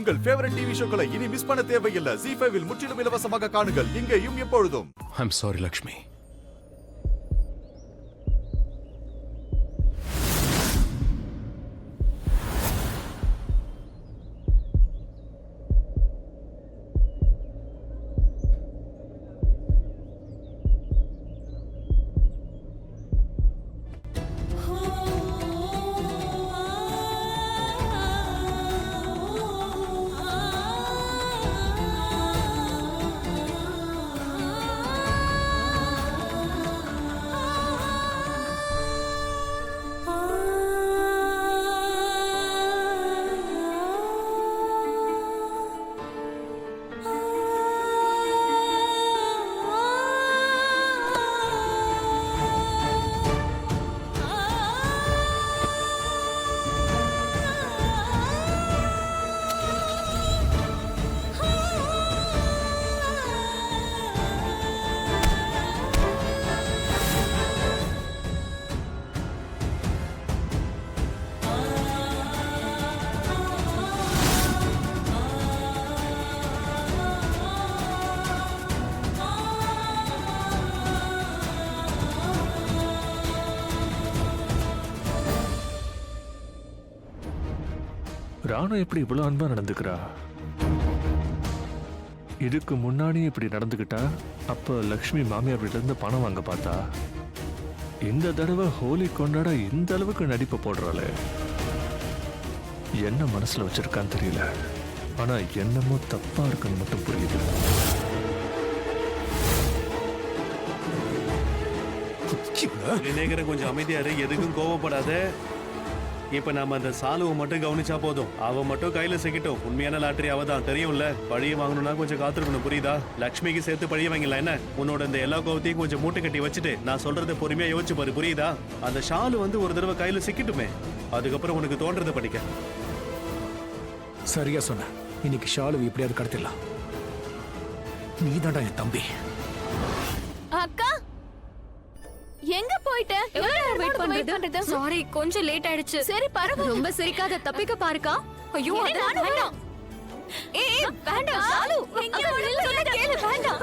உங்கள் favourite TV ஷோக்களை இனி miss பண்ண தேவையில்லை. ZEE5 இல் முற்றிலும் இலவசமாக காணுங்கள், இங்கேயும் எப்பொழுதும். I'm sorry Lakshmi. ராணா எப்படி இவ்வளவு அன்பா நடந்துக்கிறா? இதுக்கு முன்னாடி இப்படி நடந்துக்கிட்டா அப்ப லக்ஷ்மி மாமியார் வீட்டுல இருந்து பணம் வாங்க பார்த்தா. இந்த தடவை ஹோலி கொண்டாட இந்த அளவுக்கு நடிப்பை போடுறாளே, என்ன மனசுல வச்சிருக்கான்னு தெரியல. ஆனா என்னமோ தப்பா இருக்குன்னு மட்டும் புரியுது. கொஞ்சம் அமைதியாரு, எதுக்கும் கோவப்படாத. இப்ப நாம அந்த சாலுவை மட்டும் கவனிச்சா போதும். அவ மட்டும் கையில சிக்கிட்டோம். உண்மையான லாட்டரி அவதான், தெரியும்ல. பழிய வாங்கணும்னா கொஞ்சம் காத்திருக்கணும், புரியுதா? லக்ஷ்மிக்கு சேர்த்து பழிய வாங்கலாம் என்ன? உன்னோட இந்த எல்லா கோவத்தையும் கொஞ்சம் மூட்டை கட்டி வச்சுட்டு நான் சொல்றதை பொறுமையா யோசிச்சு பாரு, புரியுதா? அந்த ஷாலு வந்து ஒரு தடவை கையில சிக்கிட்டுமே, அதுக்கப்புறம் உனக்கு தோன்றதை பண்ணிக்க. சரியா சொன்ன. இன்னைக்கு ஷாலு எப்படியாவது கடத்திடலாம். நீதான்டா என் தம்பி. அக்கா எங்க போயிட்ட? வெயிட் பண்றது. சாரி, கொஞ்சம் லேட் ஆயிடுச்சு. சரி பரவாயில்ல. ரொம்ப சிரிக்காத, தப்பிக்க பாருக்கா. ஐயோ வேண்டாம். ஏய் வேண்டாம் சாலு, எங்க சொல்ல கேளு. வேண்டாம்.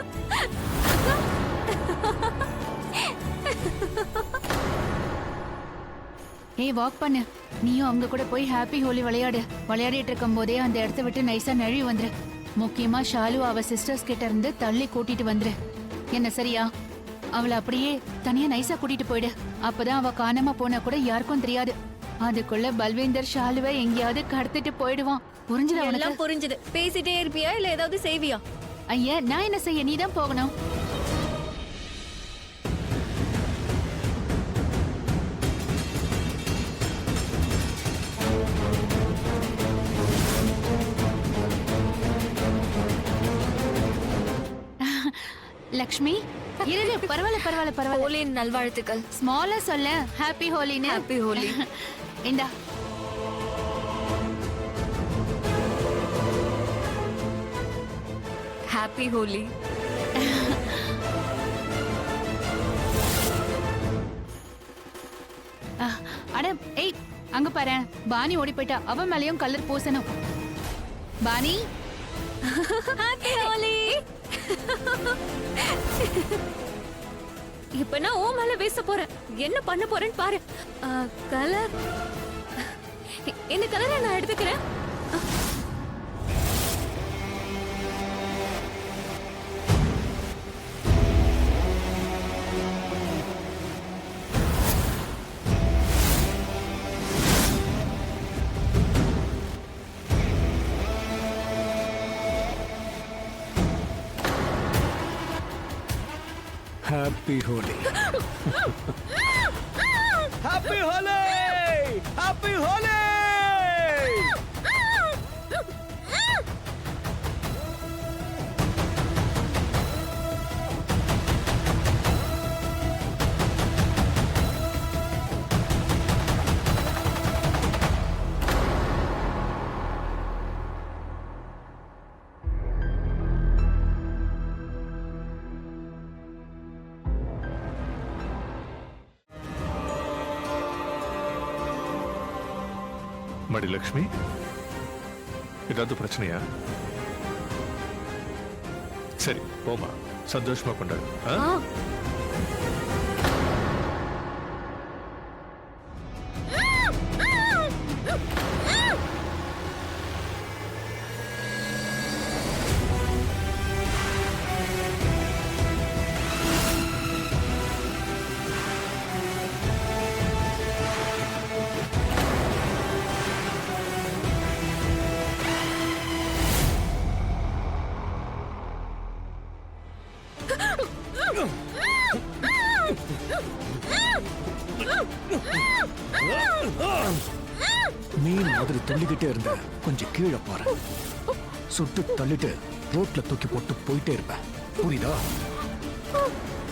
ஏய் வாக் பண்ணு. நீயும் அவங்க கூட போய் ஹாப்பி ஹோலி விளையாடு. விளையாடிட்டு இருக்கும் போதே அந்த இடத்த விட்டு நைஸா நழுவி வந்துரு. முக்கியமா ஷாலு அவ சிஸ்டர்ஸ் கிட்ட இருந்து தள்ளி கூட்டிட்டு வந்துரு. என்ன சரியா? அவளை அப்படியே தனியா நைஸா கூட்டிட்டு போயிடு. அப்பதான் அவ காணாம போனா கூட யாருக்கும் தெரியாது. அதுக்குள்ள பல்வேந்தர் ஷாலுவை எங்கேயாவது கடத்திட்டு போயிடுவான். புரிஞ்சுதா உனக்கு? எல்லாம் புரிஞ்சுது. பேசிட்டே இருப்பியா இல்ல ஏதாவது செய்வியா? ஐயா நான் என்ன செய்ய? நீதான் போகணும். லக்ஷ்மி இரு, பரவாயில்ல. ஹோலியின் நல்வாழ்த்துக்கள். ஸ்மாலா சொல்ல ஹாப்பி ஹோலின்னு. ஹாப்பி ஹோலி. இந்தா. ஹாப்பி ஹோலி. அட ஏய், அங்க பாரு, பானி ஓடி போயிட்டா. அவ மேலயும் கலர் பூசணும். பானி ஹாப்பி ஹோலி. இப்ப நான் ஓ மேல பேச போறேன். என்ன பண்ண போறேன்னு பாரு. கலர், இந்த கலரை நான் எடுத்துக்கிறேன். Happy Holi. Happy Holi, happy Holi. மடி லக்ஷ்மி, ஏதாவது பிரச்சனையா? சரி போமா, சந்தோஷமா கொண்டாடு. ஆ? மீன் மாதிரி துள்ளிக்கிட்டே இருந்த கொஞ்சம் கீழே பாரு. சுட்டு தள்ளிட்டு ரோட்ல தூக்கி போட்டு போயிட்டே இருப்பேன். புரியுதா?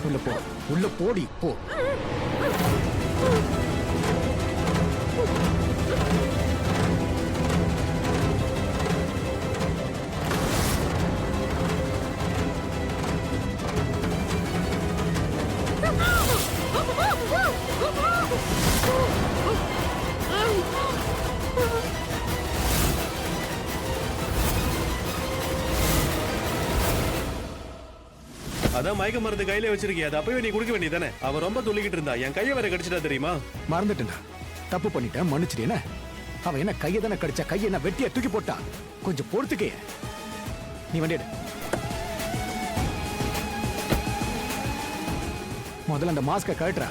உள்ள போ, உள்ள போடி போ. அதான் மயக்க மருந்து கையில வச்சிருக்கிய, அது அப்பவே நீ குடிக்க வேண்டியதானே? அவ ரொம்ப துள்ளிக்கிட்டு இருந்தா, என் கையை வேற கடிச்சிட்டா தெரியுமா? மறந்துட்டேன்டா, தப்பு பண்ணிட்டேன், மன்னிச்சிடு. என்ன அவன் என்ன கையை தானே கடிச்சா, கையை என்ன வெட்டியா தூக்கி போட்டா? கொஞ்சம் பொறுத்துக்கே. நீ வண்டிடு. முதல்ல அந்த மாஸ்கை கழட்டுறா.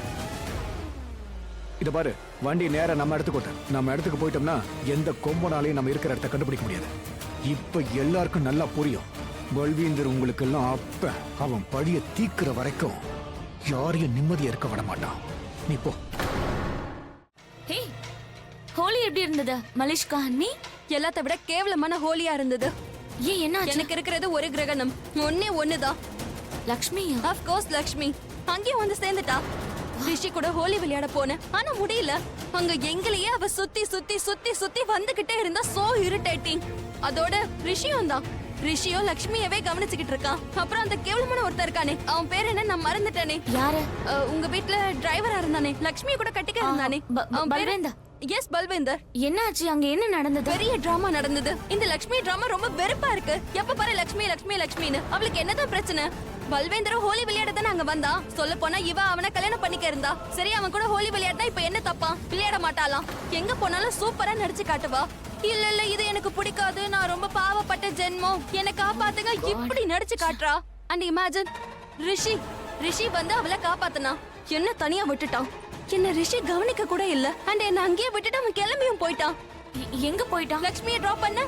இத பாரு, வண்டி நேரா நம்ம இடத்துக்கு ஓட்டு. நம்ம இடத்துக்கு போயிட்டோம்னா எந்த கொம்பனாலையும் நம்ம இருக்கிற இடத்த கண்டுபிடிக்க முடியாது. இப்ப எல்லாருக்கும் நல்லா புரியும். பல்வீந்தர் உங்களுக்கு எல்லாம் அப்ப அவன் பழிய தீக்குற வரைக்கும் யாரையும் நிம்மதியா இருக்க விட மாட்டான். நீ போ. ஹே, ஹோலி எப்படி இருந்தது மலிஷ்கா? நீ எல்லாத்த விட கேவலமான ஹோலியா இருந்தது. ஏன் என்ன? எனக்கு இருக்கிறது ஒரு கிரகணம், ஒன்னே ஒண்ணுதான். Lakshmi, of course Lakshmi. அங்கேயும் வந்து சேர்ந்துட்டா. ரிஷி கூட ஹோலி விளையாட போனேன், ஆனா முடியல. அங்க எங்களையே அவ சுத்தி சுத்தி சுத்தி சுத்தி வந்துகிட்டே இருந்தா. So irritating. அதோட ரிஷியும் தான். ரிஷியோ லக்ஷ்மியவே கவனிச்சுக்கிட்டு இருக்கான். அப்புறம் அந்த கேவலமான ஒருத்தர் இருக்கானே, அவன் பேர் என்ன நான் மறந்துட்டேனே. யாரு? உங்க வீட்ல டிரைவரா இருந்தானே, லக்ஷ்மிய கூட கட்டிக்க இருந்தானே. பல்வேந்தர். எஸ், பல்வேந்தர். என்னாச்சு? அங்க என்ன நடந்தது? பெரிய டிராமா நடந்தது. இந்த லக்ஷ்மி டிராமா ரொம்ப வெறுப்பா இருக்கு. எப்ப பாரு லக்ஷ்மி லக்ஷ்மி லக்ஷ்மின்னு. அவளுக்கு என்னதான் பிரச்சனை? பல்வேந்தரும் ஹோலி விளையாட தானே அங்க வந்தா. சொல்ல போனா இவ அவனை கல்யாணம் பண்ணிக்க இருந்தா. சரி, அவன் கூட ஹோலி விளையாடுனா இப்ப என்ன தப்பா? விளையாட மாட்டாளாம். எங்க போனாலும் சூப்பரா நடிச்சு காட்டுவா. இல்ல இல்ல, இது எனக்கு பிடிக்காது, நான் ரொம்ப பாவப்பட்ட ஜென்மம், என்ன காப்பாத்துங்க, இப்படி நடிச்சு காட்டுறா. அண்ட் இமேஜின், ரிஷி வந்து அவளை காப்பாத்துனா, என்ன தனியா விட்டுட்டான். என்ன ரிஷி கவனிக்க கூட இல்ல. அண்ட் என்ன அங்கேயே விட்டுட்டு அவன் கிளம்பியும் போயிட்டான். எங்க போயிட்டான்? லக்ஷ்மியை டிராப் பண்ண.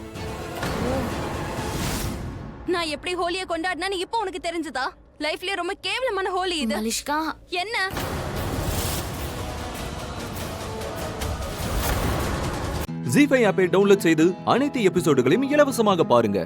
நான் எப்படி ஹோலியை கொண்டாடினேன்னு இப்போ உனக்கு தெரிஞ்சதா? லைஃப்லயே ரொம்ப கேவலமான ஹோலி இது. மலிஷ்கா, என்ன? ஜீ5 ஆப்பை டவுன்லோட் செய்து அனைத்து எபிசோடுகளையும் இலவசமாக பாருங்க.